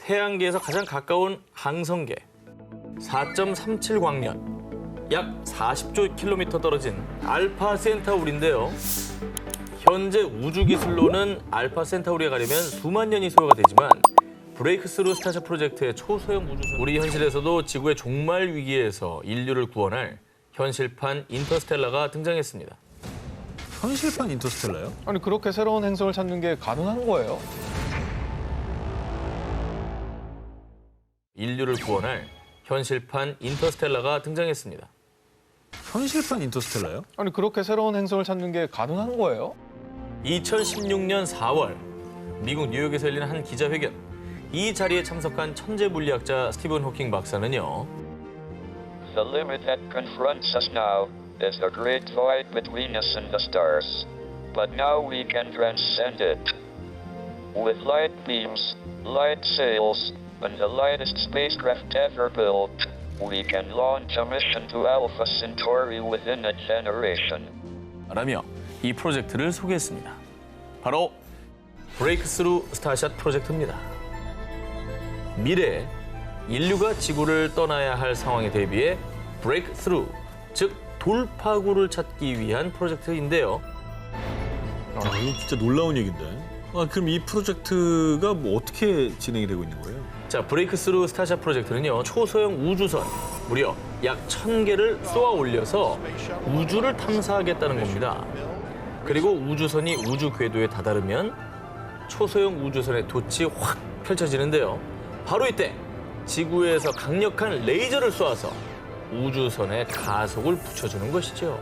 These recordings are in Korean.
태양계에서 가장 가까운 항성계 4.37 광년, 약 40조 킬로미터 떨어진 알파 센타우리인데요. 현재 우주 기술로는 알파 센타우리에 가려면 수만 년이 소요가 되지만 브레이크스루 스타샷 프로젝트의 초소형 우주선, 우리 현실에서도 지구의 종말 위기에서 인류를 구원할 현실판 인터스텔라가 등장했습니다. 현실판 인터스텔라요? 아니 그렇게 새로운 행성을 찾는 게 가능한 거예요? 인류를 구원할 현실판 인터스텔라가 등장했습니다. 현실판 인터스텔라요? 아니 그렇게 새로운 행성을 찾는 게 가능한 거예요? 2016년 4월 미국 뉴욕에서 열린 한 기자회견. 이 자리에 참석한 천재 물리학자 스티븐 호킹 박사는요. The limit that confronts us now is the great void between us and the stars. But now we can transcend it. With light beams, light sails, and the lightest spacecraft ever built, we can launch a mission to Alpha Centauri within a generation. 라며 이 프로젝트를 소개했습니다. 바로 브레이크스루 스타샷 프로젝트입니다. 미래에 인류가 지구를 떠나야 할 상황에 대비해 브레이크스루, 즉 돌파구를 찾기 위한 프로젝트인데요. 이거 진짜 놀라운 얘기인데. 그럼 이 프로젝트가 뭐 어떻게 진행이 되고 있는 거예요? 자, 브레이크스루 스타샷 프로젝트는요, 초소형 우주선 무려 약 1000개를 쏘아 올려서 우주를 탐사하겠다는 겁니다. 그리고 우주선이 우주 궤도에 다다르면 초소형 우주선의 돛이 확 펼쳐지는데요. 바로 이때 지구에서 강력한 레이저를 쏘아서 우주선에 가속을 붙여주는 것이죠.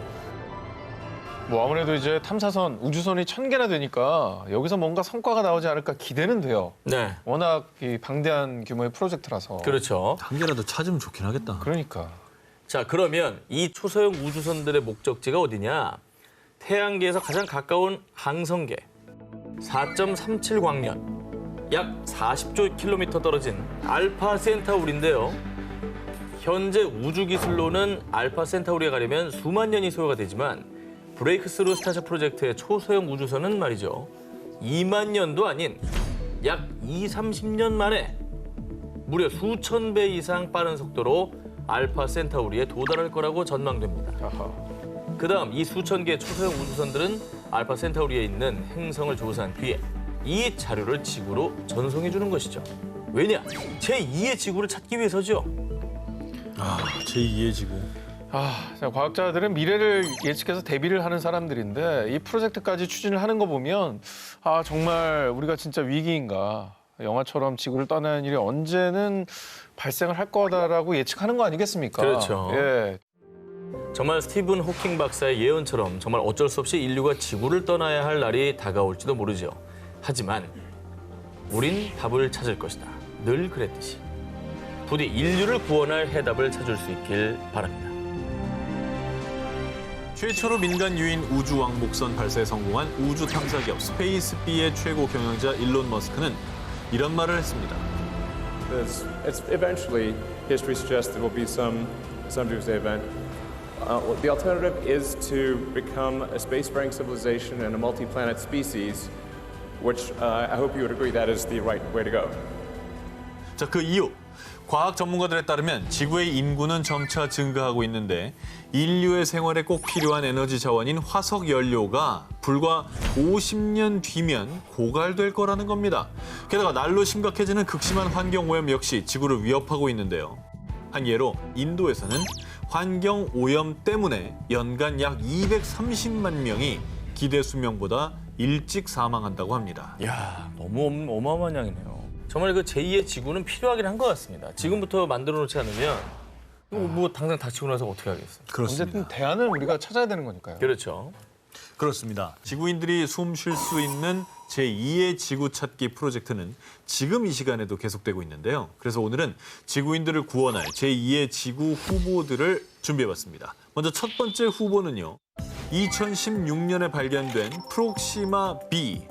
뭐 아무래도 이제 탐사선, 우주선이 1000개나 되니까 여기서 뭔가 성과가 나오지 않을까 기대는 돼요. 네, 워낙 이 방대한 규모의 프로젝트라서. 그렇죠. 한 개라도 찾으면 좋긴 하겠다. 그러니까. 자, 그러면 이 초소형 우주선들의 목적지가 어디냐? 태양계에서 가장 가까운 항성계 4.37 광년, 약 40조 킬로미터 떨어진 알파 센타우리인데요. 현재 우주 기술로는 알파 센타우리에 가려면 수만 년이 소요가 되지만 브레이크스루 스타샷 프로젝트의 초소형 우주선은 말이죠. 2만 년도 아닌 약 30년 만에 무려 수천 배 이상 빠른 속도로 알파 센타우리에 도달할 거라고 전망됩니다. 아하. 그다음 이 수천 개의 초소형 우주선들은 알파 센타우리에 있는 행성을 조사한 뒤에 이 자료를 지구로 전송해 주는 것이죠. 왜냐? 제2의 지구를 찾기 위해서죠. 제2의 지구. 자, 과학자들은 미래를 예측해서 대비를 하는 사람들인데 이 프로젝트까지 추진을 하는 거 보면 정말 우리가 진짜 위기인가. 영화처럼 지구를 떠나는 일이 언제는 발생을 할 거다라고 예측하는 거 아니겠습니까? 그렇죠. 예. 정말 스티븐 호킹 박사의 예언처럼 정말 어쩔 수 없이 인류가 지구를 떠나야 할 날이 다가올지도 모르죠. 하지만 우린 답을 찾을 것이다. 늘 그랬듯이. 부디 인류를 구원할 해답을 찾을 수 있길 바랍니다. 최초로 민간 유인 우주 왕복선 발사에 성공한 우주 탐사 기업 스페이스비의 최고 경영자 일론 머스크는 이런 말을 했습니다. It's eventually history suggests there will be some doomsday event. The alternative is to become a spacefaring civilization and a multi-planet species, which I hope you would agree that is the right way to go. 자, 그 이유. 과학 전문가들에 따르면 지구의 인구는 점차 증가하고 있는데 인류의 생활에 꼭 필요한 에너지 자원인 화석 연료가 불과 50년 뒤면 고갈될 거라는 겁니다. 게다가 날로 심각해지는 극심한 환경 오염 역시 지구를 위협하고 있는데요. 한 예로 인도에서는 환경 오염 때문에 연간 약 230만 명이 기대 수명보다 일찍 사망한다고 합니다. 이야, 너무 어마어마한 양이네요. 정말 그 제2의 지구는 필요하긴 한 것 같습니다. 지금부터 만들어 놓지 않으면 뭐 당장 닥치고 나서 어떻게 하겠어요? 그렇습니다. 어쨌든 대안을 우리가 찾아야 되는 거니까요. 그렇죠. 그렇습니다. 지구인들이 숨 쉴 수 있는 제2의 지구 찾기 프로젝트는 지금 이 시간에도 계속되고 있는데요. 그래서 오늘은 지구인들을 구원할 제2의 지구 후보들을 준비해봤습니다. 먼저 첫 번째 후보는요. 2016년에 발견된 프록시마 B.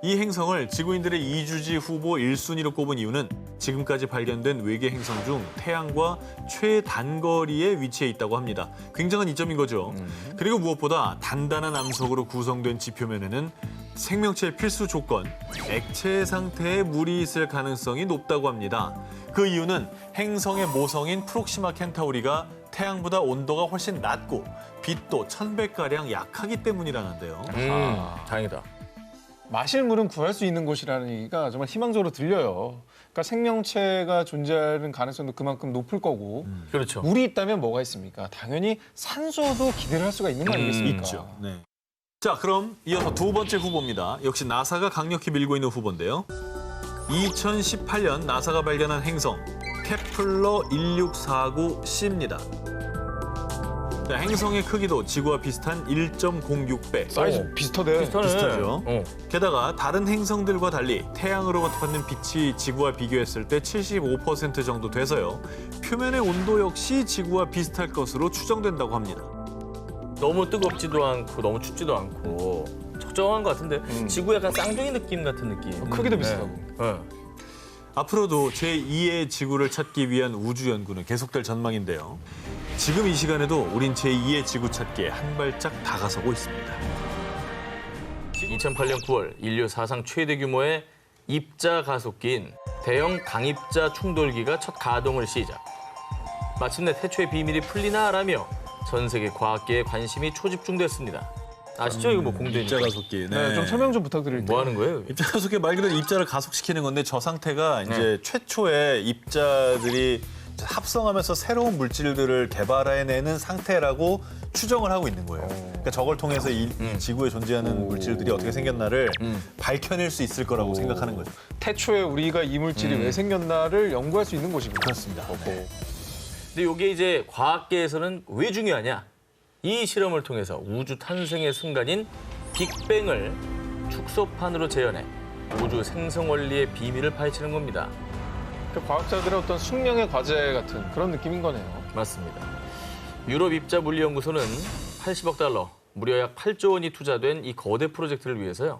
이 행성을 지구인들의 이주지 후보 1순위로 꼽은 이유는 지금까지 발견된 외계 행성 중 태양과 최단거리에 위치해 있다고 합니다. 굉장한 이점인 거죠. 그리고 무엇보다 단단한 암석으로 구성된 지표면에는 생명체의 필수 조건, 액체 상태에 물이 있을 가능성이 높다고 합니다. 그 이유는 행성의 모성인 프록시마 켄타우리가 태양보다 온도가 훨씬 낮고 빛도 1000배가량 약하기 때문이라는데요. 다행이다. 마실 물은 구할 수 있는 곳이라는 얘기가 정말 희망적으로 들려요. 그러니까 생명체가 존재하는 가능성도 그만큼 높을 거고 그렇죠. 물이 있다면 뭐가 있습니까? 당연히 산소도 기대를 할 수가 있는 거 아니겠습니까? 있죠. 네. 자, 그럼 이어서 두 번째 후보입니다. 역시 나사가 강력히 밀고 있는 후보인데요. 2018년 나사가 발견한 행성 케플러 1649c입니다. 자, 행성의 크기도 지구와 비슷한 1.06배. 사이즈 비슷하대. 비슷하죠. 어. 게다가 다른 행성들과 달리 태양으로부터 받는 빛이 지구와 비교했을 때 75% 정도 돼서요. 표면의 온도 역시 지구와 비슷할 것으로 추정된다고 합니다. 너무 뜨겁지도 않고 너무 춥지도 않고 적정한 것 같은데 지구 약간 쌍둥이 느낌 같은 느낌. 크기도 비슷하고. 네. 앞으로도 제2의 지구를 찾기 위한 우주 연구는 계속될 전망인데요. 지금 이 시간에도 우린 제2의 지구 찾기에 한 발짝 다가서고 있습니다. 2008년 9월 인류 사상 최대 규모의 입자 가속기인 대형 강입자 충돌기가 첫 가동을 시작. 마침내 태초의 비밀이 풀리나라며 전 세계 과학계에 관심이 초집중됐습니다. 아시죠? 이거 뭐 공대 입자 가속기. 네, 좀 설명 좀 부탁드릴게요. 뭐 하는 거예요? 입자 가속기 말 그대로 입자를 가속시키는 건데 저 상태가 이제 최초의 입자들이 합성하면서 새로운 물질들을 개발해내는 상태라고 추정을 하고 있는 거예요. 그러니까 저걸 통해서 이 지구에 존재하는 물질들이 어떻게 생겼나를 밝혀낼 수 있을 거라고 생각하는 거죠. 태초에 우리가 이 물질이 왜 생겼나를 연구할 수 있는 곳이군요. 그렇습니다. 네. 근데 이게 이제 과학계에서는 왜 중요하냐? 이 실험을 통해서 우주 탄생의 순간인 빅뱅을 축소판으로 재현해 우주 생성 원리의 비밀을 파헤치는 겁니다. 그러니까 과학자들의 어떤 숙명의 과제 같은 그런 느낌인 거네요. 맞습니다. 유럽 입자 물리연구소는 80억 달러, 무려 약 8조 원이 투자된 이 거대 프로젝트를 위해서요.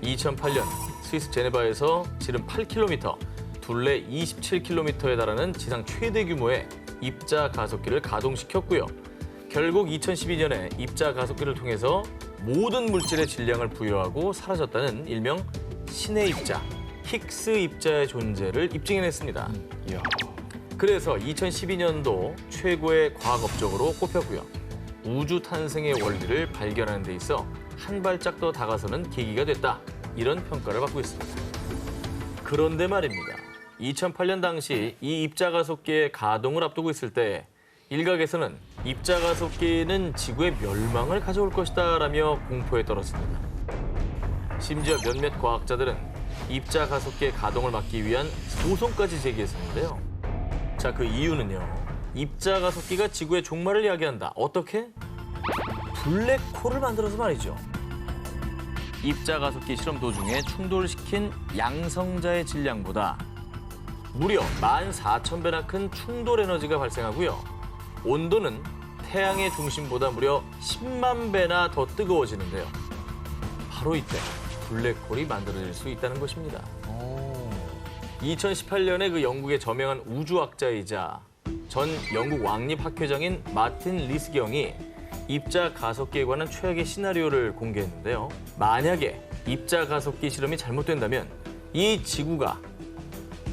2008년 스위스 제네바에서 지름 8km, 둘레 27km에 달하는 지상 최대 규모의 입자 가속기를 가동시켰고요. 결국 2012년에 입자 가속기를 통해서 모든 물질의 질량을 부여하고 사라졌다는 일명 신의 입자, 힉스 입자의 존재를 입증해냈습니다. 이야. 그래서 2012년도 최고의 과학 업적으로 꼽혔고요. 우주 탄생의 원리를 발견하는 데 있어 한 발짝 더 다가서는 계기가 됐다. 이런 평가를 받고 있습니다. 그런데 말입니다. 2008년 당시 이 입자 가속기의 가동을 앞두고 있을 때 일각에서는 입자 가속기는 지구의 멸망을 가져올 것이다라며 공포에 떨었습니다. 심지어 몇몇 과학자들은 입자 가속기의 가동을 막기 위한 소송까지 제기했었는데요. 자, 그 이유는요. 입자 가속기가 지구의 종말을 이야기한다. 어떻게? 블랙홀을 만들어서 말이죠. 입자 가속기 실험 도중에 충돌시킨 양성자의 질량보다 무려 14,000배나 큰 충돌 에너지가 발생하고요. 온도는 태양의 중심보다 무려 10만 배나 더 뜨거워지는데요. 바로 이때 블랙홀이 만들어질 수 있다는 것입니다. 2018년에 그 영국의 저명한 우주학자이자 전 영국 왕립학회장인 마틴 리스경이 입자 가속기에 관한 최악의 시나리오를 공개했는데요. 만약에 입자 가속기 실험이 잘못된다면 이 지구가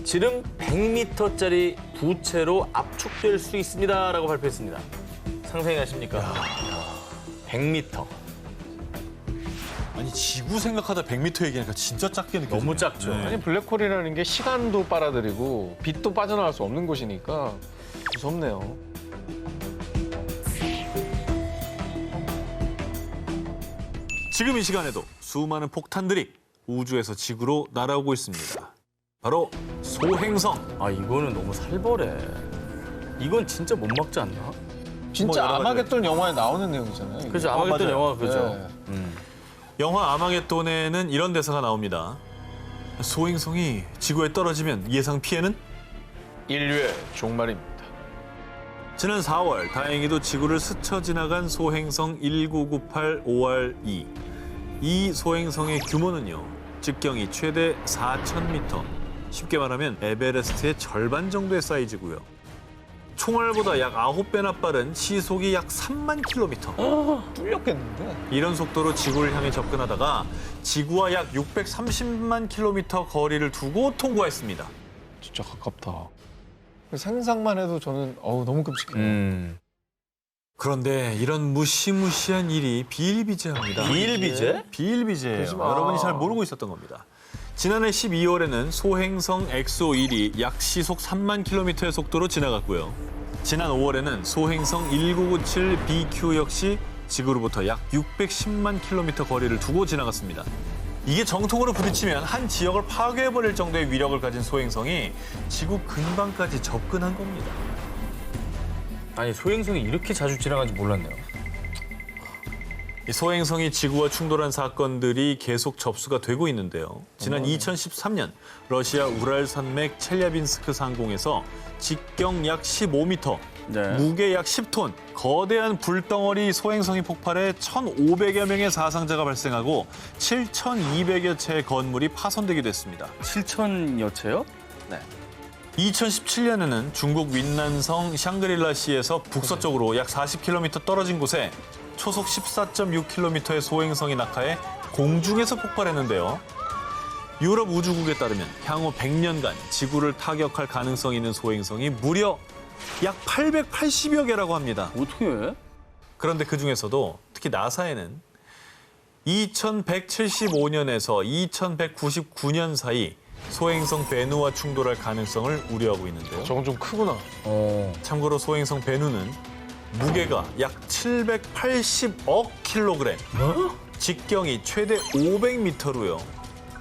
지름 100m짜리 부채로 압축될 수 있습니다라고 발표했습니다. 상상이 가십니까? 100m. 아니 지구 생각하다 100m 얘기하니까 진짜 작게 느껴져요. 너무 작죠. 아니 블랙홀이라는 게 시간도 빨아들이고 빛도 빠져나갈 수 없는 곳이니까 무섭네요. 지금 이 시간에도 수많은 폭탄들이 우주에서 지구로 날아오고 있습니다. 바로 소행성. 아, 이거는 너무 살벌해. 이건 진짜 못 막지 않나? 진짜 여러 가지 아마겟돈 영화에 나오는 내용이잖아요. 이게. 그죠, 아마겟돈 맞아요. 영화 그죠. 네. 영화 아마겟돈에는 이런 대사가 나옵니다. 소행성이 지구에 떨어지면 예상 피해는? 인류의 종말입니다. 지난 4월 다행히도 지구를 스쳐 지나간 소행성 1998-5R2. 이 소행성의 규모는요.直径이 최대 4,000m. 쉽게 말하면 에베레스트의 절반 정도의 사이즈고요. 총알보다 약 9배나 빠른 시속이 약 3만 킬로미터. 뚫렸겠는데? 이런 속도로 지구를 향해 접근하다가 지구와 약 630만 킬로미터 거리를 두고 통과했습니다. 진짜 가깝다. 상상만 해도 저는 너무 끔찍해요. 그런데 이런 무시무시한 일이 비일비재합니다. 비일비재? 비일비재예요. 그러지 마. 여러분이 잘 모르고 있었던 겁니다. 지난해 12월에는 소행성 엑소-1이 약 시속 3만 킬로미터의 속도로 지나갔고요. 지난 5월에는 소행성 1997BQ 역시 지구로부터 약 610만 킬로미터 거리를 두고 지나갔습니다. 이게 정통으로 부딪히면 한 지역을 파괴해버릴 정도의 위력을 가진 소행성이 지구 근방까지 접근한 겁니다. 아니 소행성이 이렇게 자주 지나가는지 몰랐네요. 이 소행성이 지구와 충돌한 사건들이 계속 접수가 되고 있는데요. 지난 2013년 러시아 우랄 산맥 첼야빈스크 상공에서 직경 약 15m, 무게 약 10톤, 거대한 불덩어리 소행성이 폭발해 1,500여 명의 사상자가 발생하고 7,200여 채의 건물이 파손되기도 했습니다. 7,000여 채요? 2017년에는 중국 윈난성 샹그릴라시에서 북서쪽으로 약 40km 떨어진 곳에 초속 14.6km의 소행성이 낙하해 공중에서 폭발했는데요. 유럽 우주국에 따르면 향후 100년간 지구를 타격할 가능성이 있는 소행성이 무려 약 880여 개라고 합니다. 어떻게 해? 그런데 그중에서도 특히 나사에는 2175년에서 2199년 사이 소행성 베누와 충돌할 가능성을 우려하고 있는데요. 저건 좀 크구나. 참고로 소행성 베누는 무게가 약 780억 킬로그램, 직경이 최대 500m로요.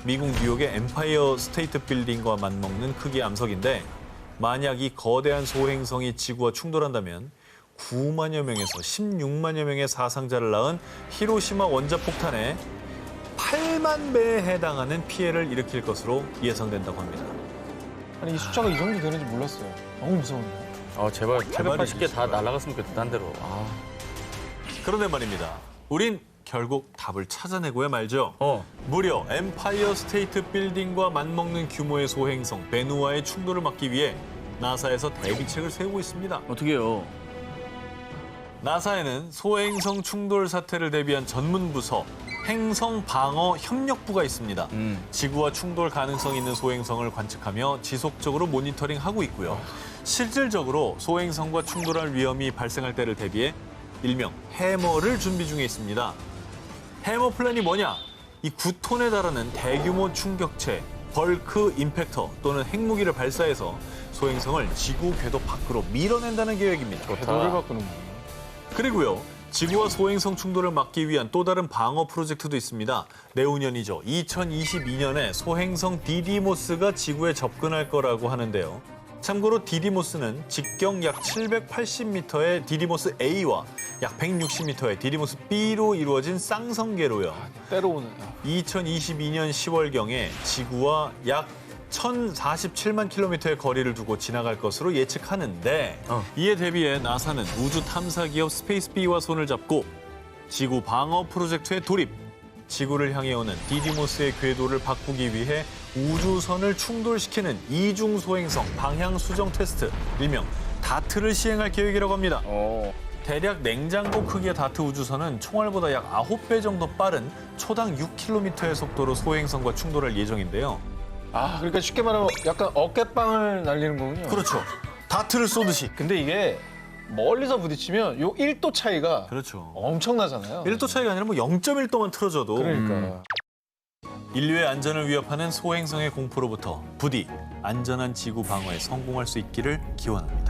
미국 뉴욕의 엠파이어 스테이트 빌딩과 맞먹는 크기의 암석인데 만약 이 거대한 소행성이 지구와 충돌한다면 9만여 명에서 16만여 명의 사상자를 낳은 히로시마 원자폭탄에 8만 배에 해당하는 피해를 일으킬 것으로 예상된다고 합니다. 아니 이 숫자가 이 정도 되는지 몰랐어요. 너무 무서운데. 제발 제발이지, 880개 다 제발. 날아갔으면 좋겠다, 딴 데로. 그런데 말입니다. 우린 결국 답을 찾아내고야 말죠. 무려 엠파이어 스테이트 빌딩과 맞먹는 규모의 소행성 베누와의 충돌을 막기 위해 나사에서 대비책을 세우고 있습니다. 어떻게 해요? 나사에는 소행성 충돌 사태를 대비한 전문 부서 행성 방어 협력부가 있습니다. 지구와 충돌 가능성 있는 소행성을 관측하며 지속적으로 모니터링하고 있고요. 실질적으로 소행성과 충돌할 위험이 발생할 때를 대비해 일명 해머를 준비 중에 있습니다. 해머 플랜이 뭐냐? 이 9톤에 달하는 대규모 충격체, 벌크 임팩터 또는 핵무기를 발사해서 소행성을 지구 궤도 밖으로 밀어낸다는 계획입니다. 궤도를 바꾸는구나. 그리고요. 지구와 소행성 충돌을 막기 위한 또 다른 방어 프로젝트도 있습니다. 내후년이죠. 2022년에 소행성 디디모스가 지구에 접근할 거라고 하는데요. 참고로 디디모스는 직경 약 780m의 디디모스 A와 약 160m의 디디모스 B로 이루어진 쌍성계로요. 때려오네. 2022년 10월경에 지구와 약 1,047만 킬로미터의 거리를 두고 지나갈 것으로 예측하는데 이에 대비해 나사는 우주 탐사 기업 스페이스비와 손을 잡고 지구 방어 프로젝트에 돌입. 지구를 향해 오는 디디모스의 궤도를 바꾸기 위해 우주선을 충돌시키는 이중 소행성 방향 수정 테스트, 일명 다트를 시행할 계획이라고 합니다. 대략 냉장고 크기의 다트 우주선은 총알보다 약 9배 정도 빠른 초당 6km의 속도로 소행성과 충돌할 예정인데요. 그러니까 쉽게 말하면 약간 어깨빵을 날리는 거군요. 그렇죠. 다트를 쏘듯이. 근데 이게 멀리서 부딪히면 요 1도 차이가 그렇죠. 엄청나잖아요. 1도 차이가 아니라 뭐 0.1도만 틀어져도 그러니까. 인류의 안전을 위협하는 소행성의 공포로부터 부디 안전한 지구 방어에 성공할 수 있기를 기원합니다.